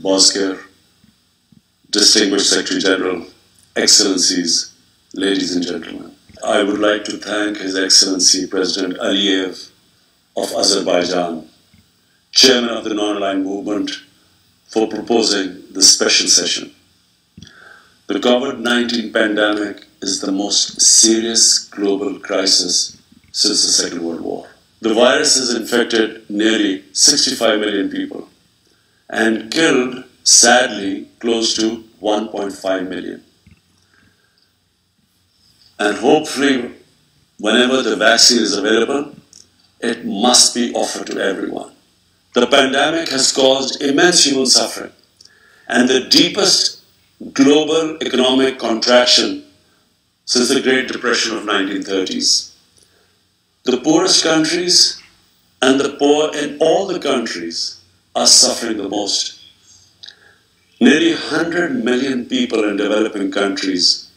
Bosger, Distinguished Secretary General, Excellencies, ladies and gentlemen. I would like to thank His Excellency President Aliyev of Azerbaijan, Chairman of the Non-Aligned Movement, for proposing this special session. The COVID-19 pandemic is the most serious global crisis since the Second World War. The virus has infected nearly 65 million people and killed, sadly, close to 1.5 million. And hopefully, whenever the vaccine is available, it must be offered to everyone. The pandemic has caused immense human suffering and the deepest global economic contraction since the Great Depression of 1930s. The poorest countries and the poor in all the countries are suffering the most. Nearly 100 million people in developing countries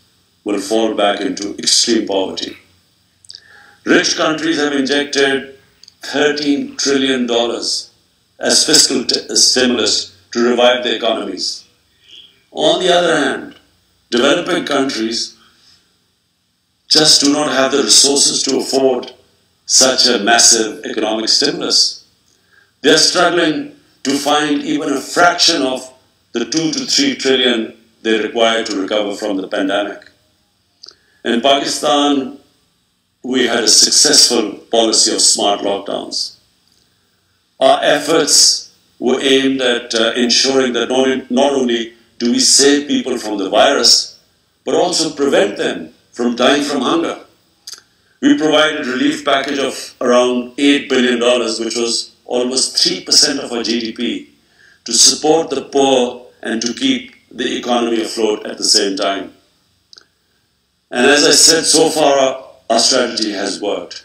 will fall back into extreme poverty. Rich countries have injected $13 trillion as fiscal stimulus to revive their economies. On the other hand, developing countries just do not have the resources to afford such a massive economic stimulus. They are struggling to find even a fraction of the 2 to 3 trillion they require to recover from the pandemic. In Pakistan, we had a successful policy of smart lockdowns. Our efforts were aimed at ensuring that not only do we save people from the virus, but also prevent them from dying from hunger. We provided a relief package of around $8 billion, which was almost 3% of our GDP, to support the poor and to keep the economy afloat at the same time. And as I said, so far our strategy has worked.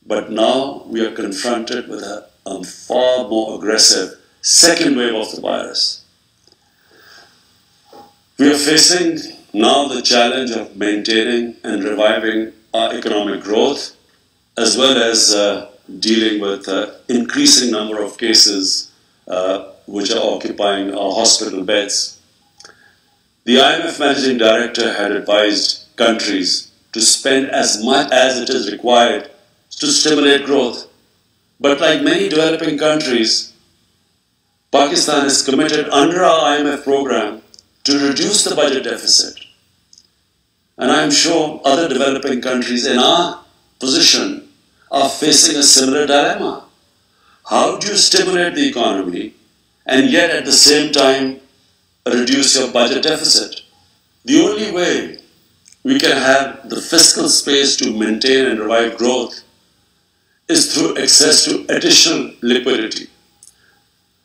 But now we are confronted with a far more aggressive second wave of the virus. We are facing now the challenge of maintaining and reviving our economic growth, as well as dealing with increasing number of cases which are occupying our hospital beds. The IMF Managing Director had advised countries to spend as much as it is required to stimulate growth. But like many developing countries, Pakistan is committed under our IMF program to reduce the budget deficit. And I'm sure other developing countries in our position are facing a similar dilemma. How do you stimulate the economy and yet at the same time reduce your budget deficit? The only way we can have the fiscal space to maintain and revive growth is through access to additional liquidity.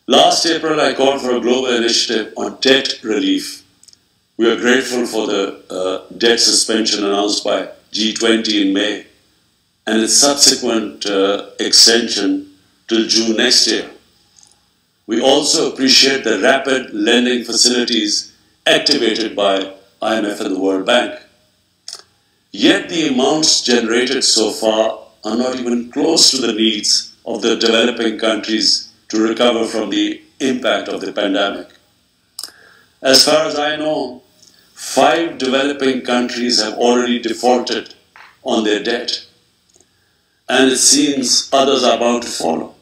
Last April, I called for a global initiative on debt relief. We are grateful for the debt suspension announced by G20 in May and its subsequent extension till June next year. We also appreciate the rapid lending facilities activated by IMF and the World Bank. Yet the amounts generated so far are not even close to the needs of the developing countries to recover from the impact of the pandemic. As far as I know, 5 developing countries have already defaulted on their debt, and it seems others are about to follow.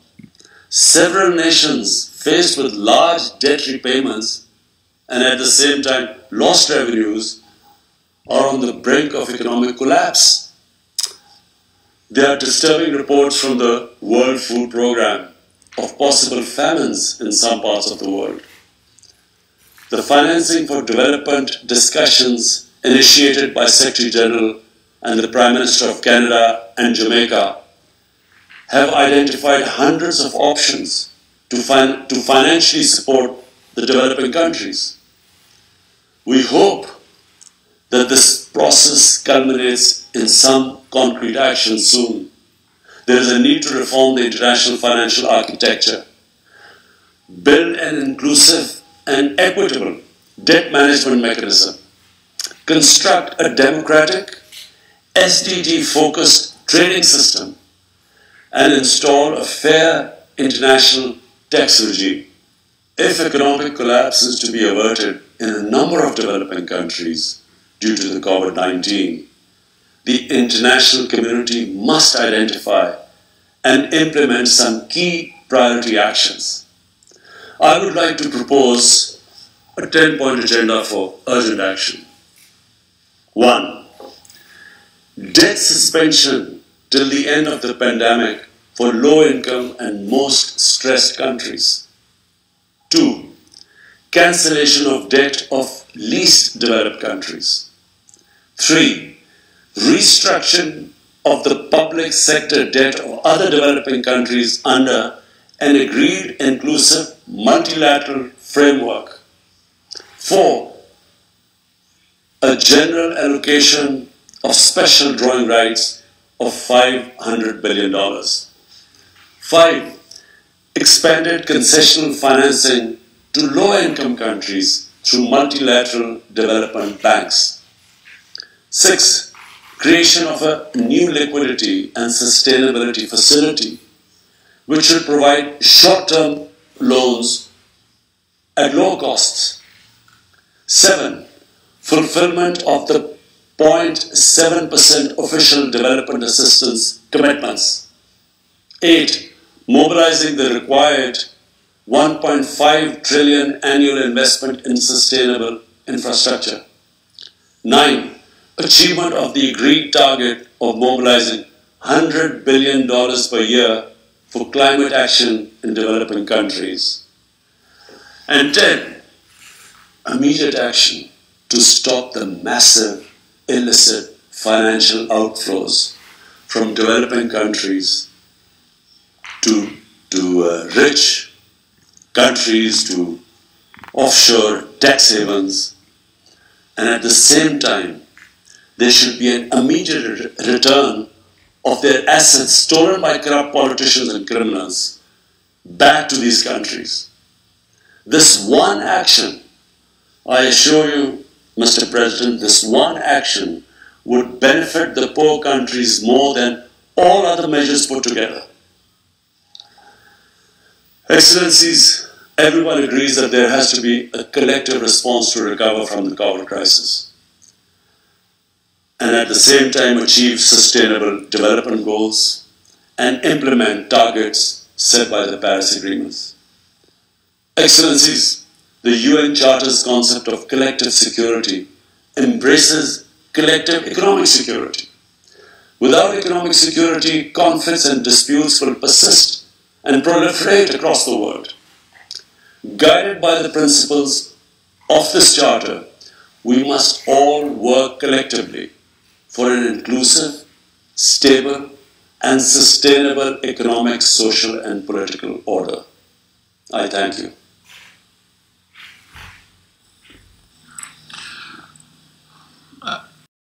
Several nations faced with large debt repayments and at the same time lost revenues are on the brink of economic collapse. There are disturbing reports from the World Food Programme of possible famines in some parts of the world. The financing for development discussions initiated by Secretary General and the Prime Minister of Canada and Jamaica have identified hundreds of options to financially support the developing countries. We hope that this process culminates in some concrete action soon. There is a need to reform the international financial architecture, build an inclusive and equitable debt management mechanism, construct a democratic, SDG-focused trading system, and install a fair international tax regime. If economic collapse is to be averted in a number of developing countries due to the COVID-19, the international community must identify and implement some key priority actions. I would like to propose a 10-point agenda for urgent action. 1. Debt suspension till the end of the pandemic for low-income and most stressed countries. 2. Cancellation of debt of least developed countries. 3. Restructuring of the public sector debt of other developing countries under an agreed inclusive multilateral framework. 4. A general allocation of special drawing rights of $500 billion. 5. Expanded concessional financing to low-income countries through multilateral development banks. 6. Creation of a new liquidity and sustainability facility, which will provide short-term loans at low costs. 7. Fulfillment of the 0.7% official development assistance commitments. 8. Mobilizing the required 1.5 trillion annual investment in sustainable infrastructure. 9. Achievement of the agreed target of mobilizing $100 billion per year for climate action in developing countries. And 10. Immediate action to stop the massive illicit financial outflows from developing countries to rich countries, to offshore tax havens, and at the same time, there should be an immediate return of their assets stolen by corrupt politicians and criminals back to these countries. This one action, I assure you, Mr. President, this one action would benefit the poor countries more than all other measures put together. Excellencies, everyone agrees that there has to be a collective response to recover from the COVID crisis, and at the same time achieve sustainable development goals and implement targets set by the Paris Agreements. Excellencies, the UN Charter's concept of collective security embraces collective economic security. Without economic security, conflicts and disputes will persist and proliferate across the world. Guided by the principles of this Charter, we must all work collectively for an inclusive, stable, and sustainable economic, social, and political order. I thank you.